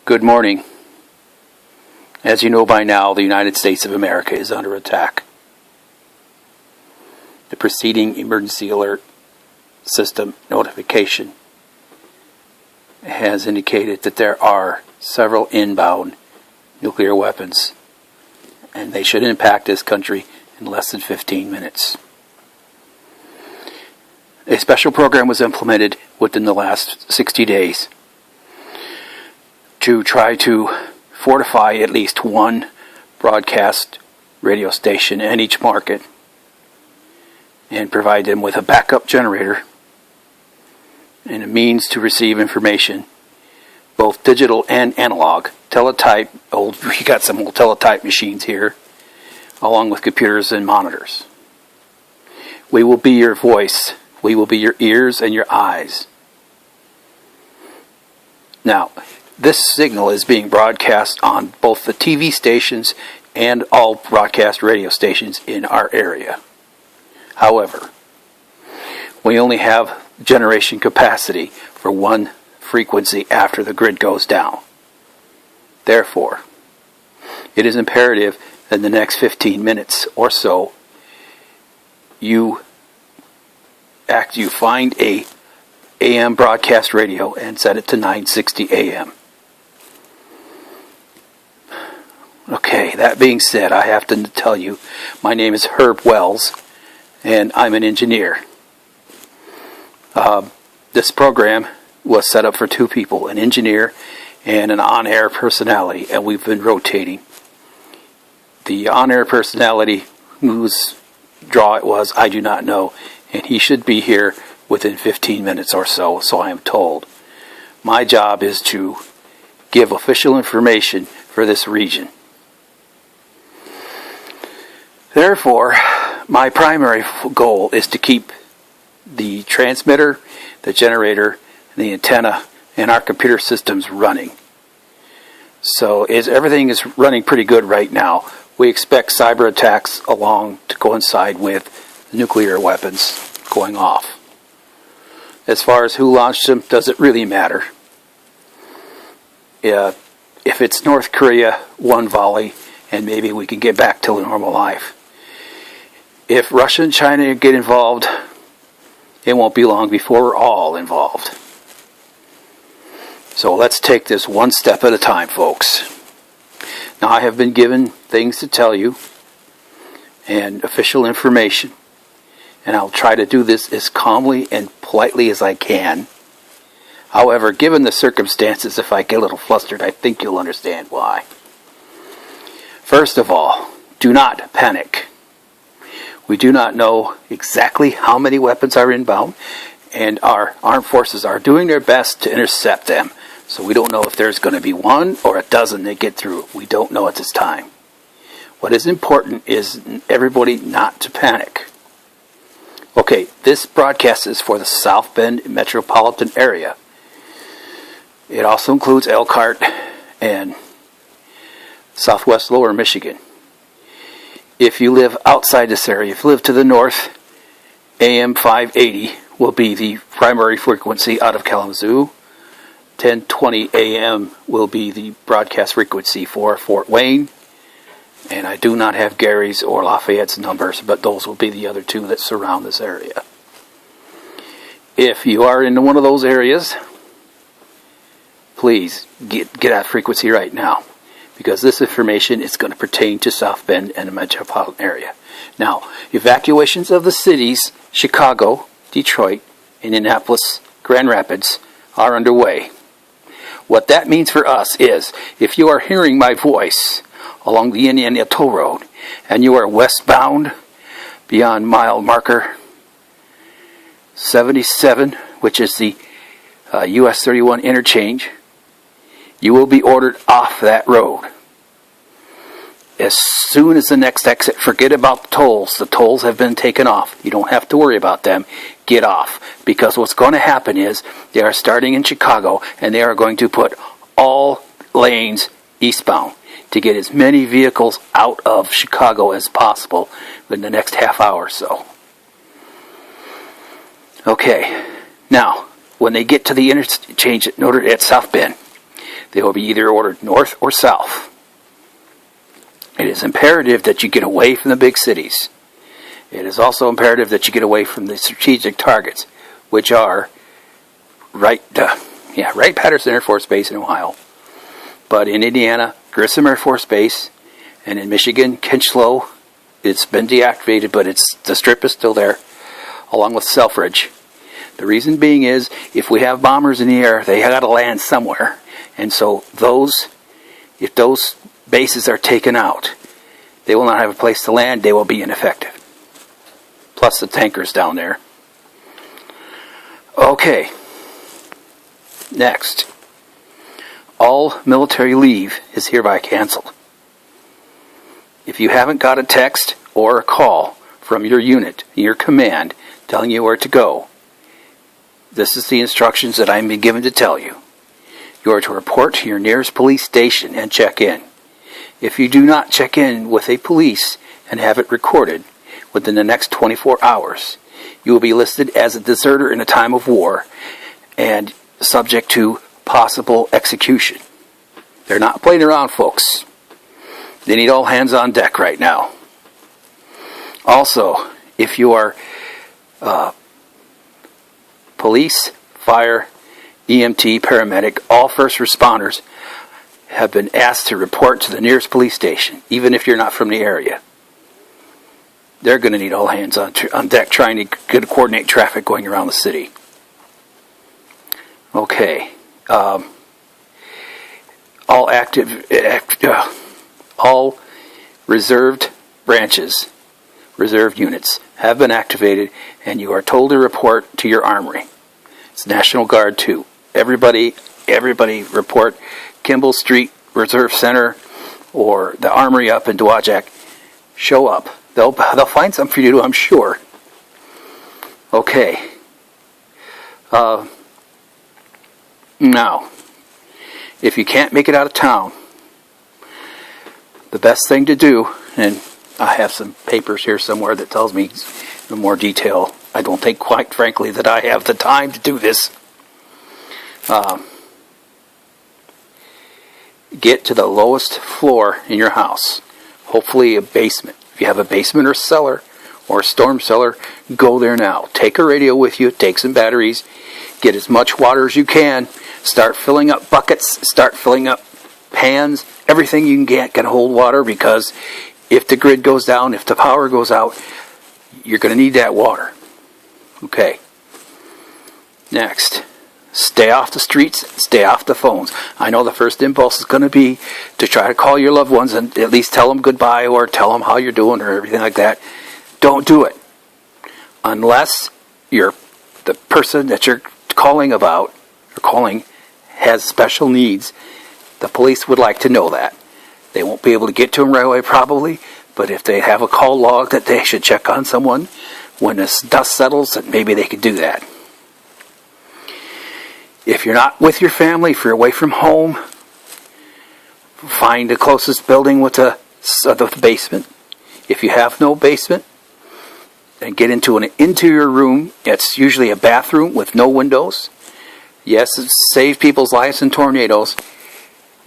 Good morning. As you know by now, the United States of America is under attack. The preceding emergency alert system notification has indicated that there are several inbound nuclear weapons, and they should impact this country in less than 15 minutes. A special program was implemented within the last 60 days to try to fortify at least one broadcast radio station in each market and provide them with a backup generator and a means to receive information, both digital and analog. Teletype, we got some old teletype machines here, along with computers and monitors. We will be your voice. We will be your ears and your eyes. Now, this signal is being broadcast on both the TV stations and all broadcast radio stations in our area. However, we only have generation capacity for one frequency after the grid goes down. Therefore, it is imperative that in the next 15 minutes or so, you find a AM broadcast radio and set it to 960 AM. Okay, that being said, I have to tell you, my name is Herb Wells, and I'm an engineer. This program was set up for two people, an engineer and an on-air personality, and we've been rotating. The on-air personality, whose draw it was, I do not know, and he should be here within 15 minutes or so, so I am told. My job is to give official information for this region. Therefore, my primary goal is to keep the transmitter, the generator, the antenna, and our computer systems running. So everything is running pretty good right now. We expect cyber attacks to coincide with nuclear weapons going off. As far as who launched them, doesn't really matter. If it's North Korea, one volley, and maybe we can get back to normal life. If Russia and China get involved, it won't be long before we're all involved. So let's take this one step at a time, folks. Now, I have been given things to tell you and official information, and I'll try to do this as calmly and politely as I can. However, given the circumstances, if I get a little flustered, I think you'll understand why. First of all, do not panic. We do not know exactly how many weapons are inbound, and our armed forces are doing their best to intercept them. So we don't know if there's going to be one or a dozen that get through. We don't know at this time. What is important is everybody not to panic. Okay, this broadcast is for the South Bend metropolitan area. It also includes Elkhart and Southwest Lower Michigan. If you live outside this area, if you live to the north, AM 580 will be the primary frequency out of Kalamazoo. 1020 AM will be the broadcast frequency for Fort Wayne. And I do not have Gary's or Lafayette's numbers, but those will be the other two that surround this area. If you are in one of those areas, please get that frequency right now, because this information is going to pertain to South Bend and the metropolitan area. Now, evacuations of the cities, Chicago, Detroit, Indianapolis, Grand Rapids, are underway. What that means for us is, if you are hearing my voice along the Indiana Toll Road, and you are westbound beyond mile marker 77, which is the US 31 interchange, you will be ordered off that road. As soon as the next exit, forget about the tolls. The tolls have been taken off. You don't have to worry about them. Get off. Because what's going to happen is they are starting in Chicago, and they are going to put all lanes eastbound to get as many vehicles out of Chicago as possible in the next half hour or so. Okay. Now, when they get to the interchange at South Bend, They will be either ordered north or south. It is imperative that you get away from the big cities. It is also imperative that you get away from the strategic targets, which are Wright Patterson Air Force Base in Ohio, but in Indiana, Grissom Air Force Base, and in Michigan, Kinchlow. It's been deactivated, but the strip is still there, along with Selfridge. The reason being is, if we have bombers in the air, they got to land somewhere. And so if those bases are taken out, they will not have a place to land. They will be ineffective. Plus the tankers down there. Okay. Next. All military leave is hereby canceled. If you haven't got a text or a call from your unit, your command, telling you where to go, this is the instructions that I'm being given to tell you. You are to report to your nearest police station and check in. If you do not check in with a police and have it recorded within the next 24 hours, you will be listed as a deserter in a time of war and subject to possible execution. They're not playing around, folks. They need all hands on deck right now. Also, if you are police, fire, EMT, paramedic, all first responders have been asked to report to the nearest police station, even if you're not from the area. They're going to need all hands on deck trying to coordinate traffic going around the city. Okay. All reserved branches, reserved units have been activated, and you are told to report to your armory. It's National Guard too. Everybody report Kimball Street Reserve Center or the armory up in Dowagiac. Show up. They'll find something for you to do, I'm sure. Okay. Now, if you can't make it out of town, the best thing to do, and I have some papers here somewhere that tells me in more detail. I don't think, quite frankly, that I have the time to do this. Get to the lowest floor in your house. Hopefully a basement. If you have a basement or cellar or a storm cellar, go there now. Take a radio with you. Take some batteries. Get as much water as you can. Start filling up buckets. Start filling up pans. Everything you can get can hold water, because if the grid goes down, if the power goes out, you're going to need that water. Okay. Next. Stay off the streets. Stay off the phones. I know the first impulse is going to be to try to call your loved ones and at least tell them goodbye or tell them how you're doing or everything like that. Don't do it. Unless the person that you're calling has special needs. The police would like to know that. They won't be able to get to them right away probably, but if they have a call log that they should check on someone, when the dust settles, then maybe they could do that. If you're not with your family, if you're away from home, find the closest building with the basement. If you have no basement, then get into an interior room. It's usually a bathroom with no windows. Yes, it saves people's lives in tornadoes.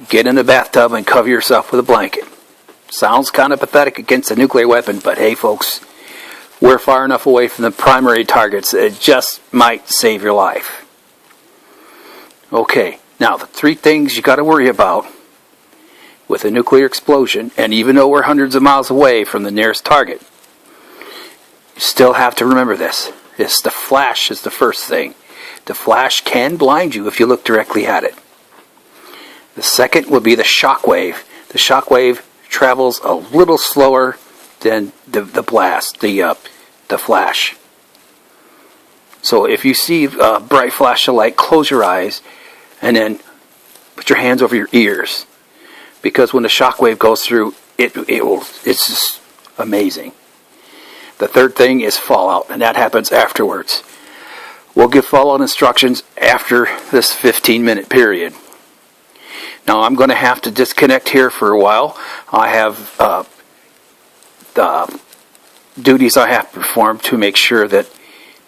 Get in a bathtub and cover yourself with a blanket. Sounds kind of pathetic against a nuclear weapon, but hey folks, we're far enough away from the primary targets that it just might save your life. Okay, now the 3 things you got to worry about with a nuclear explosion, and even though we're hundreds of miles away from the nearest target, you still have to remember this. It's the flash is the first thing. The flash can blind you if you look directly at it. The second would be the shock wave. The shock wave travels a little slower than the blast, the flash. So if you see a bright flash of light, close your eyes and then put your hands over your ears, because when the shock wave goes through, it's just amazing. The third thing is fallout, and that happens afterwards. We'll give fallout instructions after this 15-minute period. Now I'm going to have to disconnect here for a while. I have the duties I have to perform to make sure that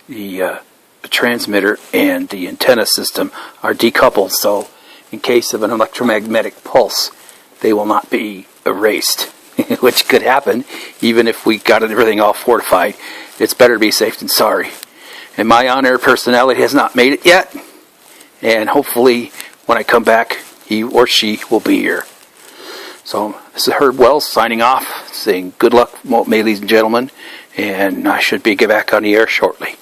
the transmitter and the antenna system are decoupled. So in case of an electromagnetic pulse, they will not be erased, which could happen even if we got everything all fortified. It's better to be safe than sorry. And my on-air personality has not made it yet, and hopefully when I come back, he or she will be here. So this is Herb Wells signing off, saying good luck, ladies and gentlemen, and I should be back on the air shortly.